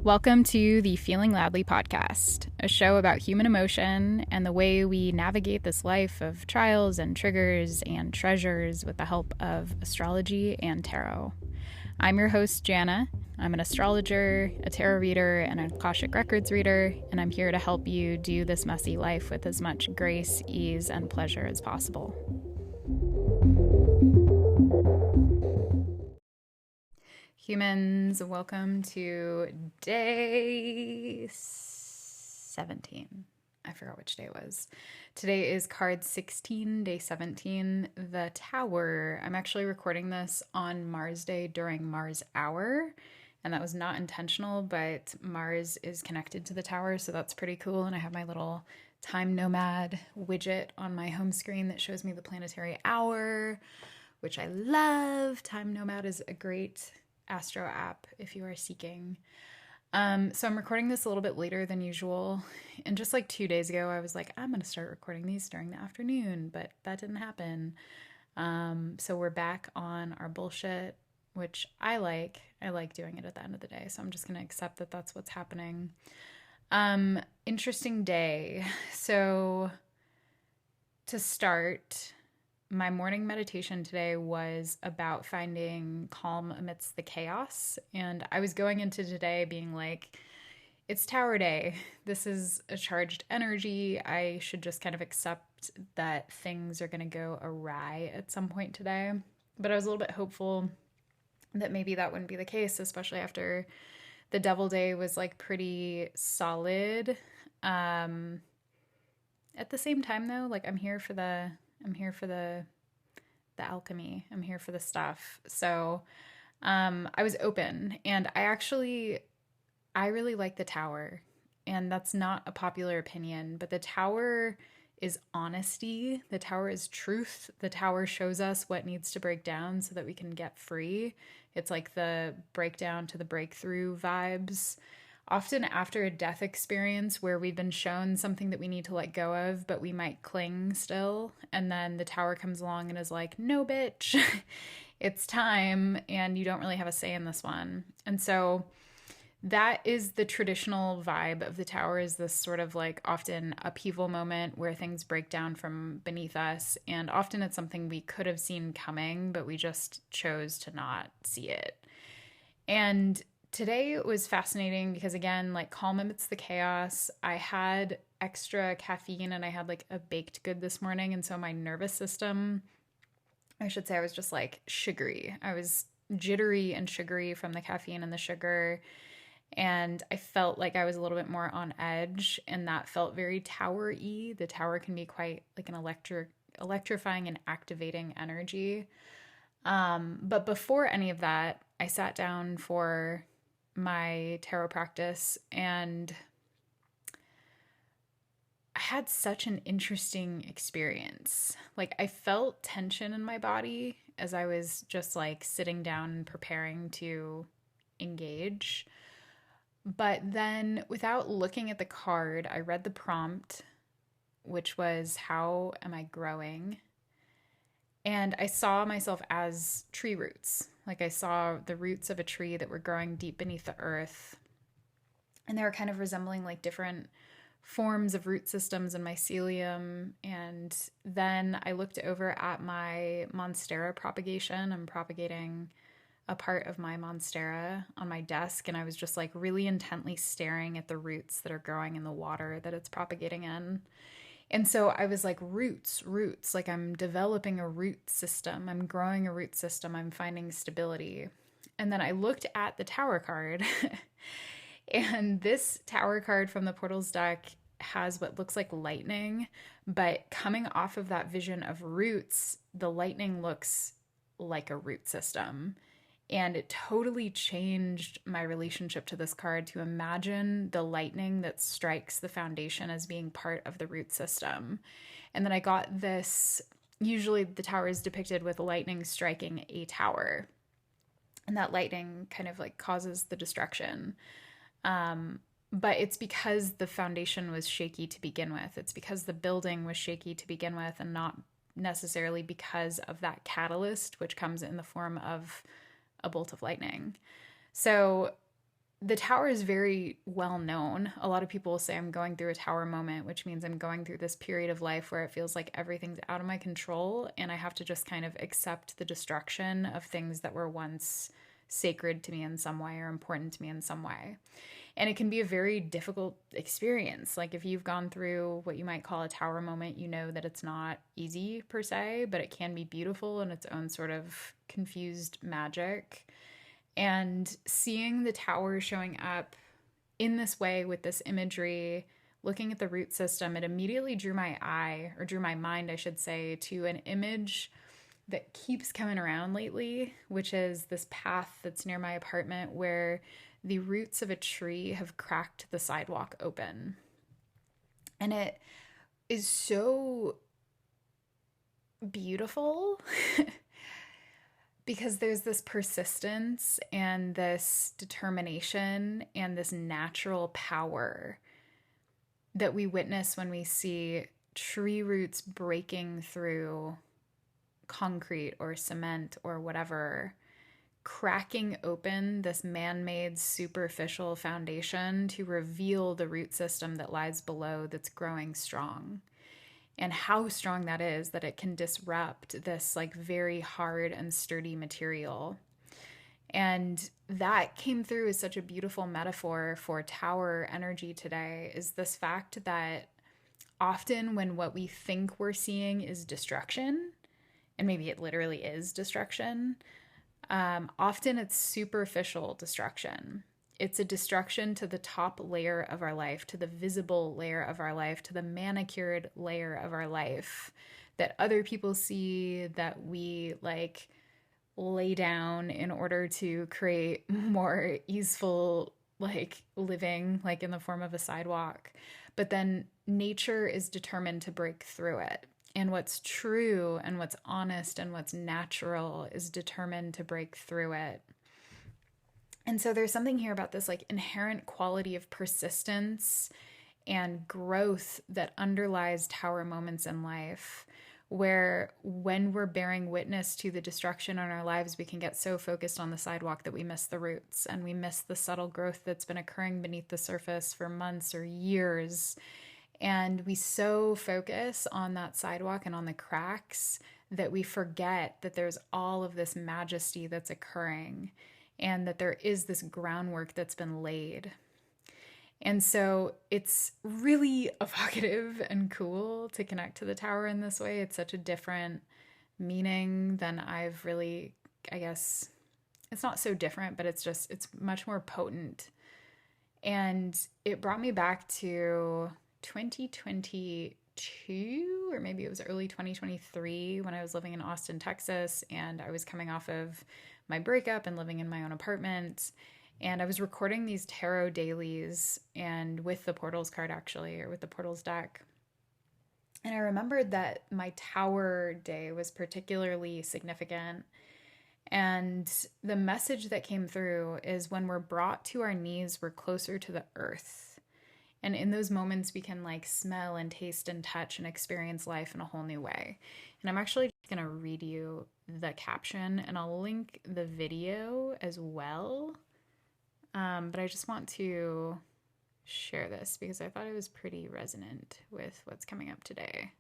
Welcome to the Feeling Loudly podcast, a show about human emotion and the way we navigate this life of trials and triggers and treasures with the help of astrology and tarot. I'm your host, Jana. I'm an astrologer, a tarot reader, and an Akashic Records reader, and I'm here to help you do this messy life with as much grace, ease, and pleasure as possible. Humans, welcome to day 17. I forgot which day it was. Today is card 16, day 17, the Tower. I'm actually recording this on Mars Day during Mars Hour, and that was not intentional, but Mars is connected to the Tower, so that's pretty cool. And I have my little Time Nomad widget on my home screen that shows me the planetary hour, which I love. Time Nomad is a great Astro app if you are seeking. So I'm recording this a little bit later than usual. And just like 2 days ago, I was like, I'm going to start recording these during the afternoon, but that didn't happen. So we're back on our bullshit, which I like. I like doing it at the end of the day. So I'm just going to accept that that's what's happening. Interesting day. So to start, my morning meditation today was about finding calm amidst the chaos. And I was going into today being like, it's Tower Day. This is a charged energy. I should just kind of accept that things are going to go awry at some point today. But I was a little bit hopeful that maybe that wouldn't be the case, especially after the Devil Day was like pretty solid. At the same time though, like I'm here for the alchemy. I'm here for the stuff. So I was open, and I really like the Tower, and that's not a popular opinion, but the Tower is honesty. The Tower is truth. The Tower shows us what needs to break down so that we can get free. It's like the breakdown to the breakthrough vibes. Often after a death experience where we've been shown something that we need to let go of, but we might cling still, and then the Tower comes along and is like, no, bitch, it's time, and you don't really have a say in this one. And so that is the traditional vibe of the Tower, is this sort of like often upheaval moment where things break down from beneath us, and often it's something we could have seen coming, but we just chose to not see it. And today it was fascinating because, again, like calm amidst the chaos. I had extra caffeine and I had like a baked good this morning. And so my nervous system, I should say, I was just like sugary. I was jittery and sugary from the caffeine and the sugar. And I felt like I was a little bit more on edge, and that felt very Tower-y. The Tower can be quite like an electrifying and activating energy. But before any of that, I sat down for my tarot practice, and I had such an interesting experience. Like I felt tension in my body as I was just like sitting down and preparing to engage. But then without looking at the card, I read the prompt, which was, how am I growing? And I saw myself as tree roots. Like I saw the roots of a tree that were growing deep beneath the earth. And they were kind of resembling like different forms of root systems in mycelium. And then I looked over at my Monstera propagation. I'm propagating a part of my Monstera on my desk, and I was just like really intently staring at the roots that are growing in the water that it's propagating in. And so I was like, roots, like I'm developing a root system. I'm growing a root system. I'm finding stability. And then I looked at the Tower card, and this Tower card from the Portals deck has what looks like lightning, but coming off of that vision of roots, the lightning looks like a root system. And it totally changed my relationship to this card to imagine the lightning that strikes the foundation as being part of the root system. And then I got this, usually the Tower is depicted with lightning striking a tower. And that lightning kind of like causes the destruction. But it's because the foundation was shaky to begin with. It's because the building was shaky to begin with, and not necessarily because of that catalyst, which comes in the form of a bolt of lightning. So the tower is very well known. A lot of people will say I'm going through a tower moment, which means I'm going through this period of life where it feels like everything's out of my control and I have to just kind of accept the destruction of things that were once sacred to me in some way or important to me in some way. And it can be a very difficult experience. Like if you've gone through what you might call a tower moment, you know that it's not easy per se, but it can be beautiful in its own sort of confused magic. And seeing the tower showing up in this way with this imagery, looking at the root system, it immediately drew my eye, or drew my mind, I should say, to an image that keeps coming around lately, which is this path that's near my apartment where the roots of a tree have cracked the sidewalk open. And it is so beautiful because there's this persistence and this determination and this natural power that we witness when we see tree roots breaking through concrete or cement or whatever, cracking open this man-made superficial foundation to reveal the root system that lies below that's growing strong. And how strong that is, that it can disrupt this like very hard and sturdy material. And that came through as such a beautiful metaphor for tower energy today, is this fact that often when what we think we're seeing is destruction, and maybe it literally is destruction, often it's superficial destruction. It's a destruction to the top layer of our life, to the visible layer of our life, to the manicured layer of our life that other people see, that we like lay down in order to create more easeful like living, like in the form of a sidewalk. But then nature is determined to break through it. And what's true and what's honest and what's natural is determined to break through it. And so there's something here about this like inherent quality of persistence and growth that underlies tower moments in life, where when we're bearing witness to the destruction in our lives, we can get so focused on the sidewalk that we miss the roots and we miss the subtle growth that's been occurring beneath the surface for months or years. And we so focus on that sidewalk and on the cracks that we forget that there's all of this majesty that's occurring, and that there is this groundwork that's been laid. And so it's really evocative and cool to connect to the tower in this way. It's such a different meaning than I've really, I guess, it's not so different, but it's much more potent. And it brought me back to 2022, or maybe it was early 2023, when I was living in Austin, Texas, and I was coming off of my breakup and living in my own apartment. And I was recording these tarot dailies, and with the Portals card actually, or with the Portals deck. And I remembered that my tower day was particularly significant. And the message that came through is when we're brought to our knees, we're closer to the earth. And in those moments, we can like smell and taste and touch and experience life in a whole new way. And I'm actually just going to read you the caption, and I'll link the video as well. But I just want to share this because I thought it was pretty resonant with what's coming up today.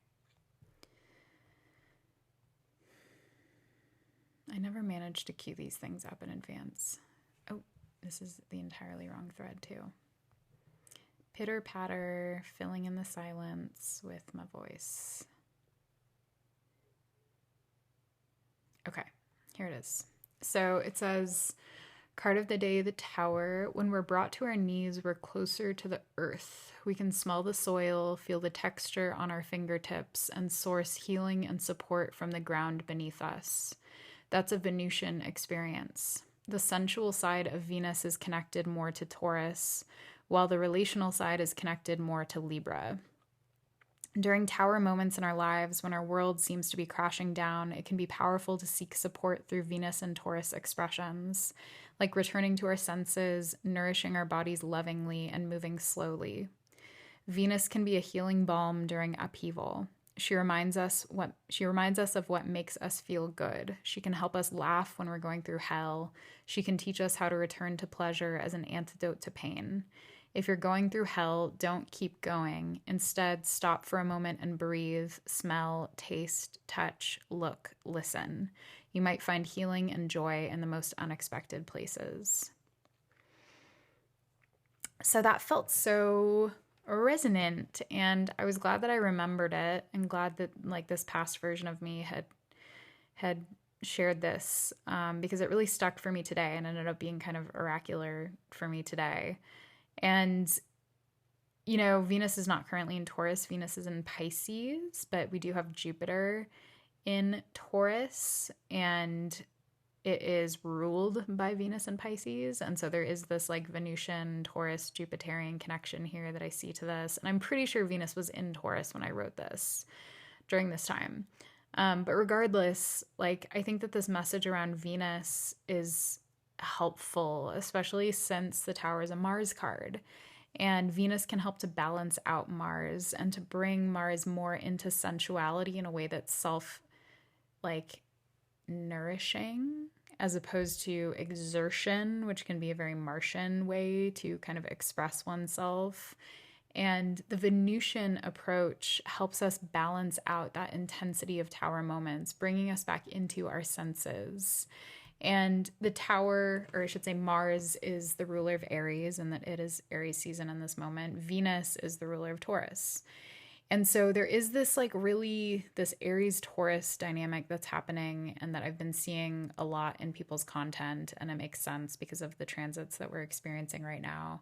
I never managed to cue these things up in advance. Oh, this is the entirely wrong thread too. Pitter patter, filling in the silence with my voice. Okay, here it is. So it says, card of the day, the tower. When we're brought to our knees, we're closer to the earth. We can smell the soil, feel the texture on our fingertips, and source healing and support from the ground beneath us. That's a Venusian experience. The sensual side of Venus is connected more to Taurus, while the relational side is connected more to Libra. During tower moments in our lives, when our world seems to be crashing down, it can be powerful to seek support through Venus and Taurus expressions, like returning to our senses, nourishing our bodies lovingly, and moving slowly. Venus can be a healing balm during upheaval. She reminds us of what makes us feel good. She can help us laugh when we're going through hell. She can teach us how to return to pleasure as an antidote to pain. If you're going through hell, don't keep going. Instead, stop for a moment and breathe, smell, taste, touch, look, listen. You might find healing and joy in the most unexpected places. So that felt so resonant, and I was glad that I remembered it, and glad that like this past version of me had shared this, because it really stuck for me today and ended up being kind of oracular for me today. And Venus is not currently in Taurus. Venus is in Pisces, but we do have Jupiter in Taurus, and it is ruled by Venus and Pisces. And so there is this like Venusian, Taurus, Jupiterian connection here that I see to this. And I'm pretty sure Venus was in Taurus when I wrote this during this time. But regardless, like, I think that this message around Venus is helpful, especially since the Tower is a Mars card. And Venus can help to balance out Mars and to bring Mars more into sensuality in a way that's nourishing, as opposed to exertion, which can be a very Martian way to kind of express oneself. And the Venusian approach helps us balance out that intensity of Tower moments, bringing us back into our senses. And the Tower, or I should say Mars, is the ruler of Aries, and that it is Aries season in this moment. Venus is the ruler of Taurus. And so there is this this Aries-Taurus dynamic that's happening, and that I've been seeing a lot in people's content, and it makes sense because of the transits that we're experiencing right now.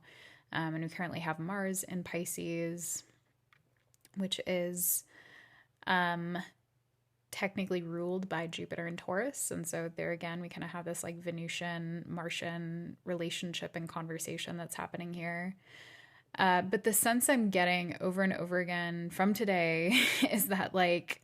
And we currently have Mars in Pisces, which is technically ruled by Jupiter in Taurus. And so there again, we kind of have this like Venusian-Martian relationship and conversation that's happening here. But the sense I'm getting over and over again from today is that, like,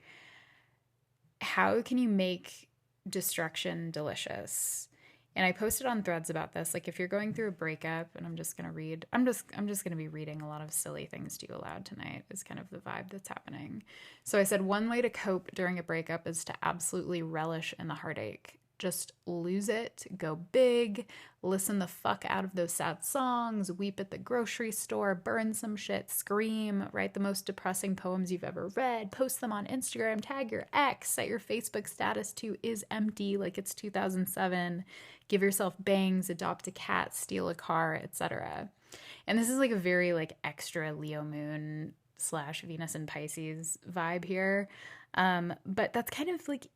how can you make destruction delicious? And I posted on Threads about this. Like, if you're going through a breakup, and I'm just going to be reading a lot of silly things to you aloud tonight, is kind of the vibe that's happening. So I said, one way to cope during a breakup is to absolutely relish in the heartache. Just lose it, go big, listen the fuck out of those sad songs, weep at the grocery store, burn some shit, scream, write the most depressing poems you've ever read, post them on Instagram, tag your ex, set your Facebook status to is empty like it's 2007, give yourself bangs, adopt a cat, steal a car, etc. And this is like a very like extra Leo moon / Venus and Pisces vibe here. But that's kind of like,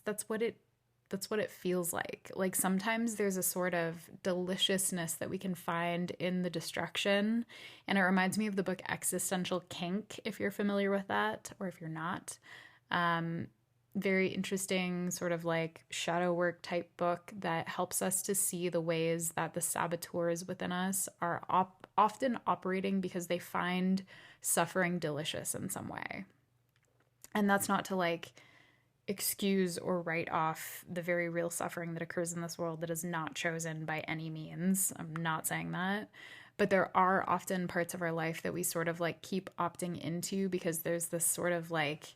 that's what it feels like. Like, sometimes there's a sort of deliciousness that we can find in the destruction. And it reminds me of the book Existential Kink, if you're familiar with that, or if you're not. Very interesting sort of like shadow work type book that helps us to see the ways that the saboteurs within us are often operating because they find suffering delicious in some way. And that's not to like excuse or write off the very real suffering that occurs in this world that is not chosen by any means. I'm not saying that. But there are often parts of our life that we sort of like keep opting into because there's this sort of like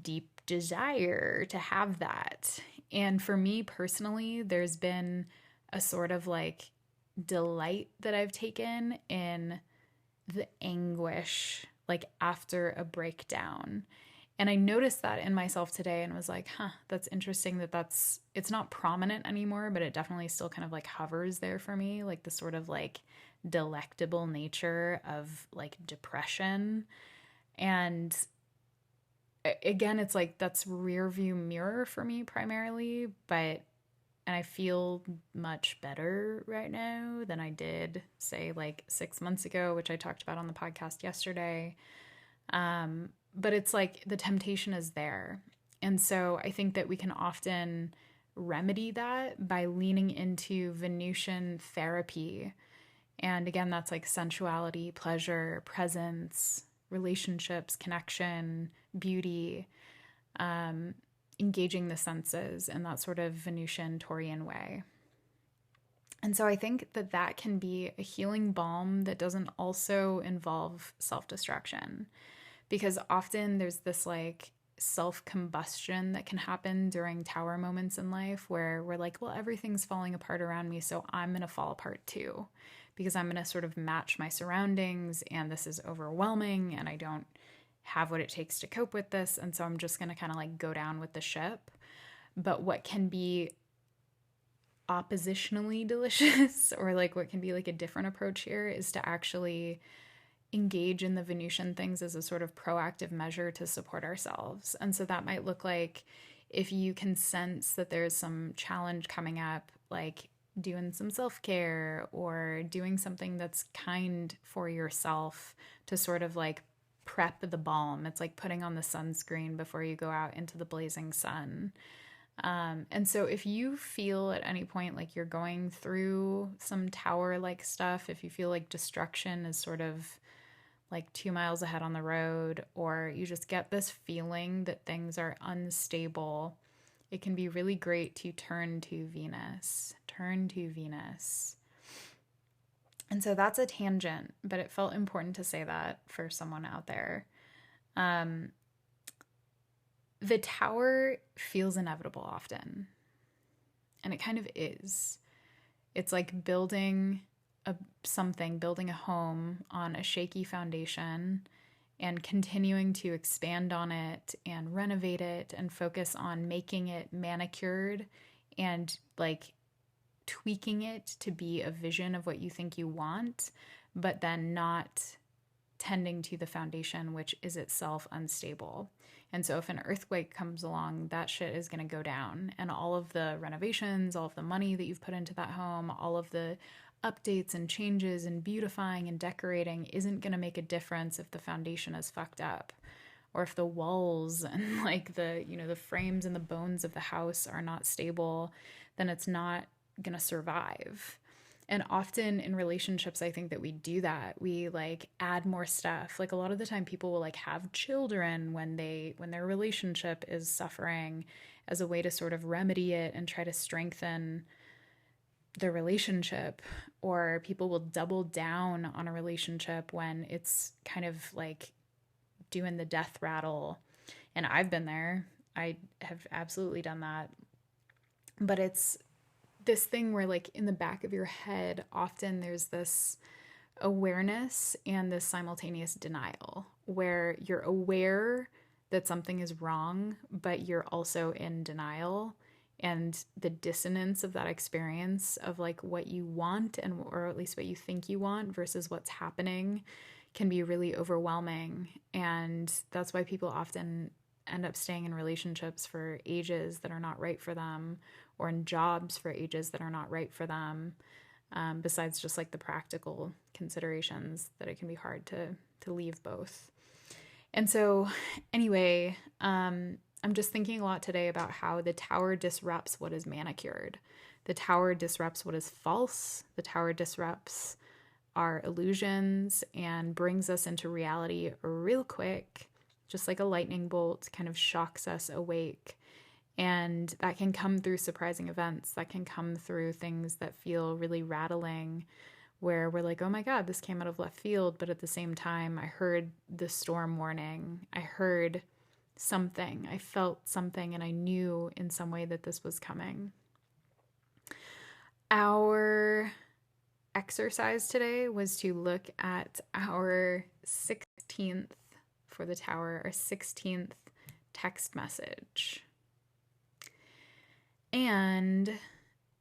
deep desire to have that. And for me personally, there's been a sort of like delight that I've taken in the anguish, like after a breakdown. And I noticed that in myself today and was like, that's interesting it's not prominent anymore, but it definitely still kind of like hovers there for me, like the sort of like delectable nature of like depression. And again, it's like that's rear view mirror for me primarily, and I feel much better right now than I did, say, like 6 months ago, which I talked about on the podcast yesterday. But it's like the temptation is there. And so I think that we can often remedy that by leaning into Venusian therapy. And again, that's like sensuality, pleasure, presence, relationships, connection, beauty, engaging the senses in that sort of Venusian Taurian way. And so I think that can be a healing balm that doesn't also involve self-destruction. because often there's this like self-combustion that can happen during tower moments in life where we're like, well, everything's falling apart around me, so I'm going to fall apart too, because I'm going to sort of match my surroundings, and this is overwhelming, and I don't have what it takes to cope with this, and so I'm just going to kind of like go down with the ship. But what can be oppositionally delicious, or like what can be like a different approach here, is to actually engage in the Venusian things as a sort of proactive measure to support ourselves. And so that might look like, if you can sense that there's some challenge coming up, like doing some self-care or doing something that's kind for yourself to sort of like prep the balm. It's like putting on the sunscreen before you go out into the blazing sun. And so if you feel at any point like you're going through some tower-like stuff, if you feel like destruction is sort of like 2 miles ahead on the road, or you just get this feeling that things are unstable, it can be really great to turn to Venus. Turn to Venus. And so that's a tangent, but it felt important to say that for someone out there. The tower feels inevitable often, and it kind of is. It's like building building a home on a shaky foundation and continuing to expand on it and renovate it and focus on making it manicured and like tweaking it to be a vision of what you think you want, but then not tending to the foundation, which is itself unstable. And so if an earthquake comes along, that shit is going to go down. And all of the renovations, all of the money that you've put into that home, all of the updates and changes and beautifying and decorating isn't going to make a difference if the foundation is fucked up, or if the walls and like the, you know, the frames and the bones of the house are not stable, then it's not going to survive. And often in relationships, I think that we do that. We like add more stuff. Like a lot of the time people will like have children when their relationship is suffering, as a way to sort of remedy it and try to strengthen the relationship. Or people will double down on a relationship when it's kind of like doing the death rattle. And I've been there. I have absolutely done that. But it's this thing where like in the back of your head, often there's this awareness and this simultaneous denial where you're aware that something is wrong, but you're also in denial. And the dissonance of that experience of like what you want, and or at least what you think you want versus what's happening, can be really overwhelming. And that's why people often end up staying in relationships for ages that are not right for them, or in jobs for ages that are not right for them, besides just like the practical considerations that it can be hard to leave both. And so anyway, I'm just thinking a lot today about how the tower disrupts what is manicured. The tower disrupts what is false. The tower disrupts our illusions and brings us into reality real quick, just like a lightning bolt, kind of shocks us awake. And that can come through surprising events. That can come through things that feel really rattling, where we're like, oh my God, this came out of left field. But at the same time, I heard the storm warning. I heard something. I felt something, and I knew in some way that this was coming. Our exercise today was to look at our 16th for the tower, our 16th text message. And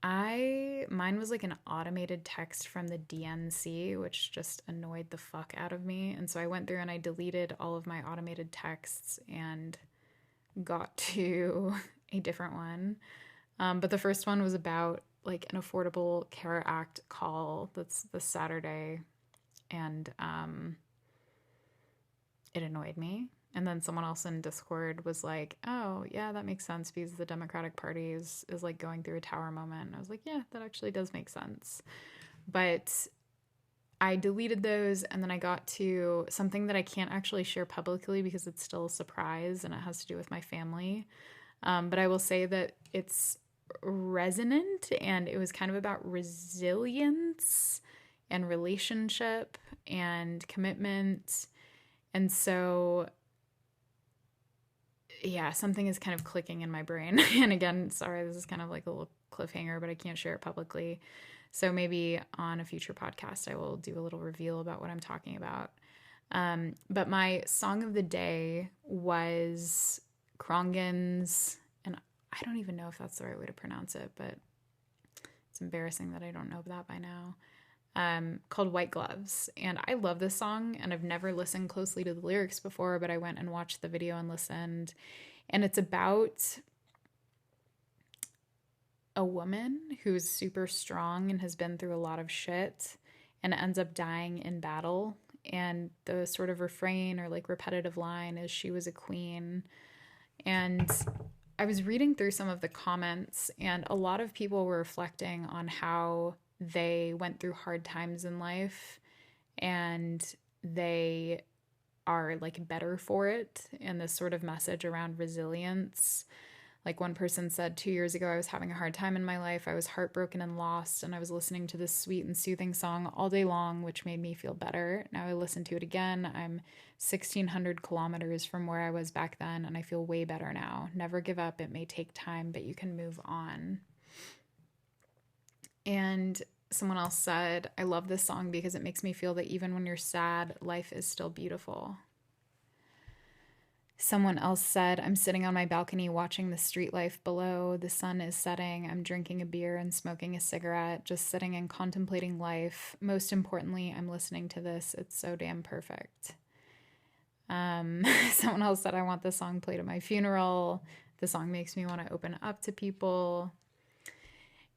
mine was like an automated text from the DNC, which just annoyed the fuck out of me. And so I went through and I deleted all of my automated texts and got to a different one. But the first one was about like an Affordable Care Act call that's this Saturday. And it annoyed me. And then someone else in Discord was like, oh, yeah, that makes sense because the Democratic Party is like going through a tower moment. And I was like, yeah, that actually does make sense. But I deleted those, and then I got to something that I can't actually share publicly because it's still a surprise and it has to do with my family. But I will say that it's resonant, and it was kind of about resilience and relationship and commitment. And so yeah, something is kind of clicking in my brain. And again, sorry, this is kind of like a little cliffhanger, but I can't share it publicly. So maybe on a future podcast, I will do a little reveal about what I'm talking about. But my song of the day was Krongen's, and I don't even know if that's the right way to pronounce it, but it's embarrassing that I don't know that by now. Called White Gloves. And I love this song, and I've never listened closely to the lyrics before, but I went and watched the video and listened. And it's about a woman who's super strong and has been through a lot of shit and ends up dying in battle. And the sort of refrain or like repetitive line is, she was a queen. And I was reading through some of the comments, and a lot of people were reflecting on how they went through hard times in life and they are like better for it, and this sort of message around resilience. Like one person said, 2 years ago, I was having a hard time in my life. I was heartbroken and lost, and I was listening to this sweet and soothing song all day long, which made me feel better. Now I listen to it again. I'm 1,600 kilometers from where I was back then, and I feel way better now. Never give up. It may take time, but you can move on. And someone else said, I love this song because it makes me feel that even when you're sad, life is still beautiful. Someone else said, I'm sitting on my balcony watching the street life below. The sun is setting. I'm drinking a beer and smoking a cigarette, just sitting and contemplating life. Most importantly, I'm listening to this. It's so damn perfect. Someone else said, I want this song played at my funeral. The song makes me want to open up to people.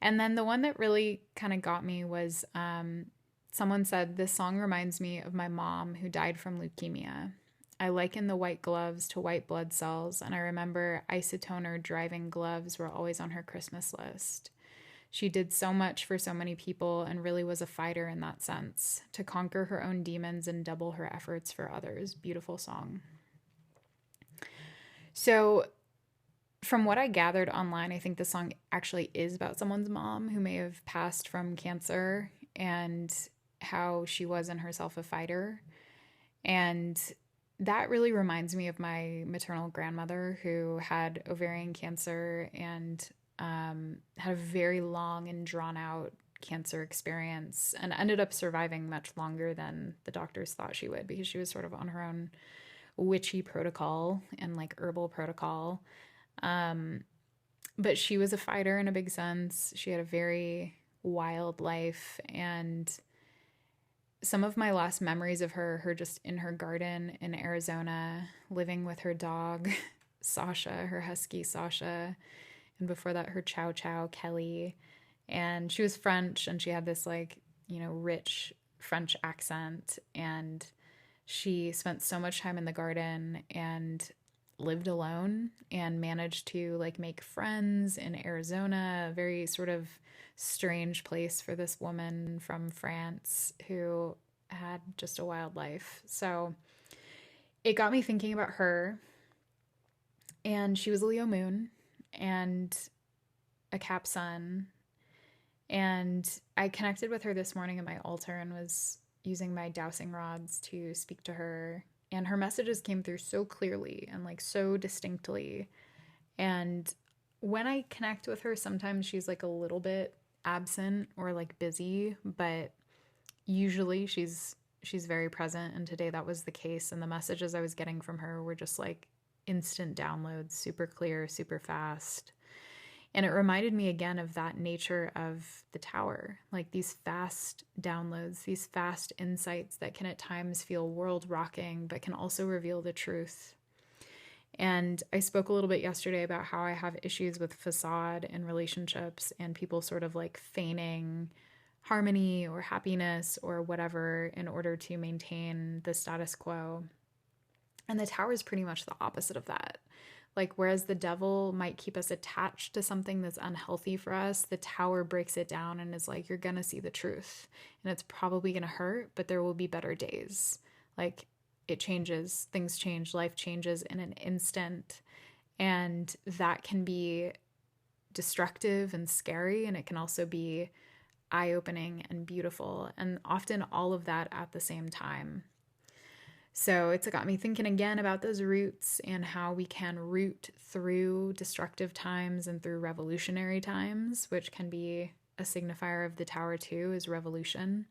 And then the one that really kind of got me was someone said, this song reminds me of my mom who died from leukemia. I liken the white gloves to white blood cells, and I remember isotoner driving gloves were always on her Christmas list. She did so much for so many people and really was a fighter in that sense, to conquer her own demons and double her efforts for others. Beautiful song. So from what I gathered online, I think the song actually is about someone's mom who may have passed from cancer and how she was in herself a fighter. And that really reminds me of my maternal grandmother who had ovarian cancer and had a very long and drawn out cancer experience and ended up surviving much longer than the doctors thought she would, because she was sort of on her own witchy protocol and like herbal protocol. But she was a fighter in a big sense. She had a very wild life, and some of my last memories of her just in her garden in Arizona, living with her dog, Sasha, her husky Sasha, and before that, her chow chow, Kelly. And she was French, and she had this like, you know, rich French accent, and she spent so much time in the garden and lived alone and managed to like make friends in Arizona, a very sort of strange place for this woman from France who had just a wild life. So it got me thinking about her. And she was a Leo moon and a Cap sun. And I connected with her this morning at my altar and was using my dowsing rods to speak to her. And her messages came through so clearly and like so distinctly. And when I connect with her, sometimes she's like a little bit absent or like busy, but usually she's very present, and today that was the case. And the messages I was getting from her were just like instant downloads, super clear, super fast. And it reminded me again of that nature of the tower, like these fast downloads, these fast insights that can at times feel world rocking, but can also reveal the truth. And I spoke a little bit yesterday about how I have issues with facade in relationships and people sort of like feigning harmony or happiness or whatever in order to maintain the status quo. And the tower is pretty much the opposite of that. Like, whereas the devil might keep us attached to something that's unhealthy for us, the tower breaks it down and is like, you're going to see the truth. And it's probably going to hurt, but there will be better days. Like, it changes, things change, life changes in an instant. And that can be destructive and scary, and it can also be eye-opening and beautiful, and often all of that at the same time. So it's got me thinking again about those roots and how we can root through destructive times and through revolutionary times, which can be a signifier of the tower too, is revolution.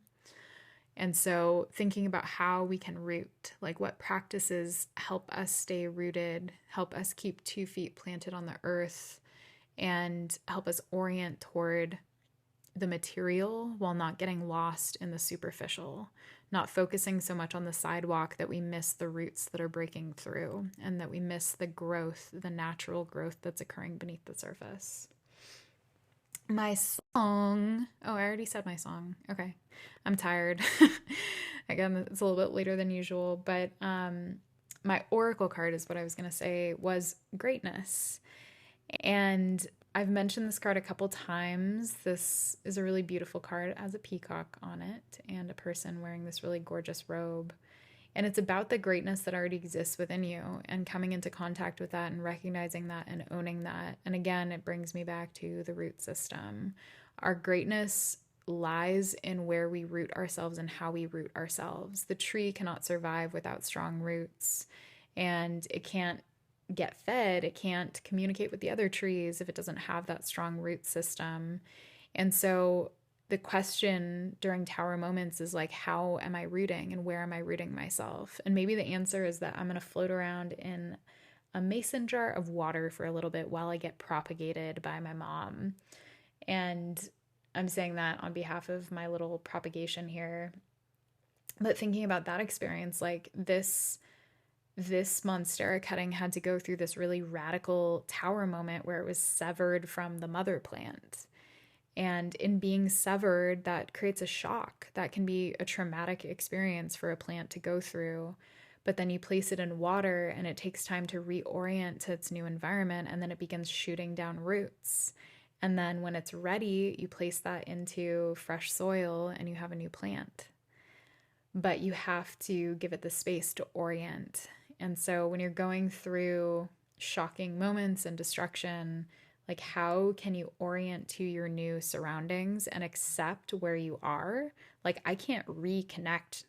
And so thinking about how we can root, like what practices help us stay rooted, help us keep 2 feet planted on the earth, and help us orient toward the material while not getting lost in the superficial, not focusing so much on the sidewalk that we miss the roots that are breaking through and that we miss the growth, the natural growth that's occurring beneath the surface. My song. Oh, I already said my song. Okay. I'm tired. Again, it's a little bit later than usual, but my oracle card is what I was going to say was greatness. And I've mentioned this card a couple times. This is a really beautiful card. It has a peacock on it and a person wearing this really gorgeous robe. And it's about the greatness that already exists within you and coming into contact with that and recognizing that and owning that. And again, it brings me back to the root system. Our greatness lies in where we root ourselves and how we root ourselves. The tree cannot survive without strong roots, and it can't get fed, it can't communicate with the other trees if it doesn't have that strong root system. And so the question during tower moments is like, how am I rooting and where am I rooting myself? And maybe the answer is that I'm going to float around in a mason jar of water for a little bit while I get propagated by my mom. And I'm saying that on behalf of my little propagation here. But thinking about that experience, like this monstera cutting had to go through this really radical tower moment where it was severed from the mother plant. And in being severed, that creates a shock. That can be a traumatic experience for a plant to go through. But then you place it in water and it takes time to reorient to its new environment, and then it begins shooting down roots. And then when it's ready, you place that into fresh soil and you have a new plant. But you have to give it the space to orient. And so when you're going through shocking moments and destruction, like how can you orient to your new surroundings and accept where you are? Like I can't reconnect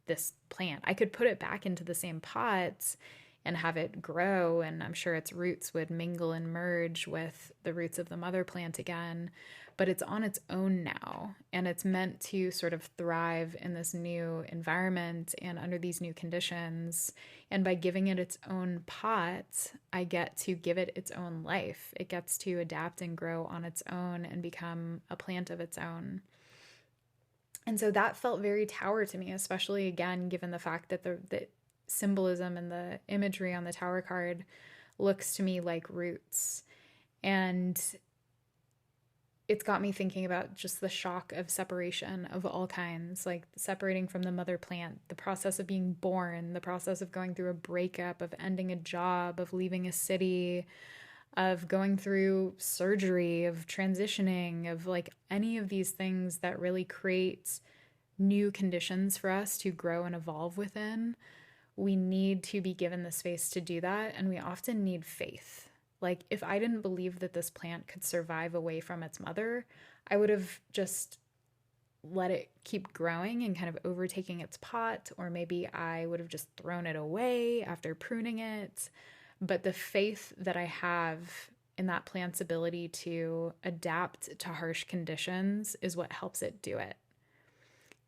this plant. I could put it back into the same pots and have it grow, and I'm sure its roots would mingle and merge with the roots of the mother plant again, but it's on its own now, and it's meant to sort of thrive in this new environment and under these new conditions. And by giving it its own pot, I get to give it its own life. It gets to adapt and grow on its own and become a plant of its own. And so that felt very tower to me, especially again, given the fact that the symbolism and the imagery on the tower card looks to me like roots. And it's got me thinking about just the shock of separation of all kinds, like separating from the mother plant, the process of being born, the process of going through a breakup, of ending a job, of leaving a city, of going through surgery, of transitioning, of like any of these things that really create new conditions for us to grow and evolve within. We need to be given the space to do that, and we often need faith. Like, if I didn't believe that this plant could survive away from its mother, I would have just let it keep growing and kind of overtaking its pot, or maybe I would have just thrown it away after pruning it. But the faith that I have in that plant's ability to adapt to harsh conditions is what helps it do it.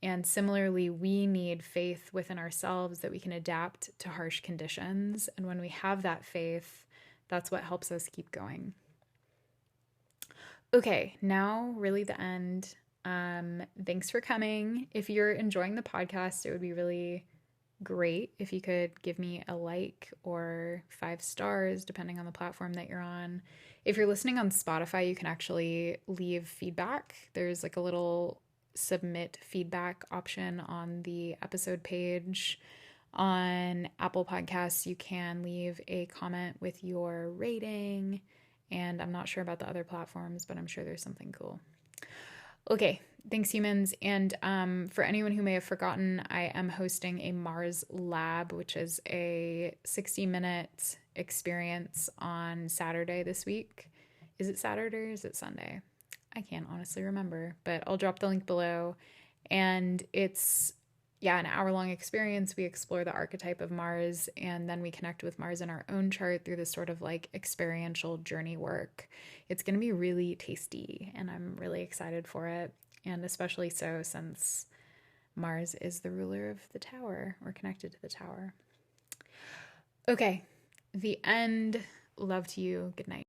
And similarly, we need faith within ourselves that we can adapt to harsh conditions. And when we have that faith, that's what helps us keep going. Okay, now really the end. Thanks for coming. If you're enjoying the podcast, it would be really great if you could give me a like or 5 stars, depending on the platform that you're on. If you're listening on Spotify, you can actually leave feedback. There's like a little submit feedback option on the episode page. On Apple Podcasts, you can leave a comment with your rating, and I'm not sure about the other platforms, but I'm sure there's something cool. Okay, thanks humans. And for anyone who may have forgotten, I am hosting a Mars Lab, which is a 60-minute experience on Saturday this week. Is it Saturday or is it Sunday? I can't honestly remember, but I'll drop the link below. And it's yeah, an hour-long experience. We explore the archetype of Mars, and then we connect with Mars in our own chart through this sort of like experiential journey work. It's going to be really tasty, and I'm really excited for it. And especially so since Mars is the ruler of the tower, or connected to the tower. Okay, the end. Love to you. Good night.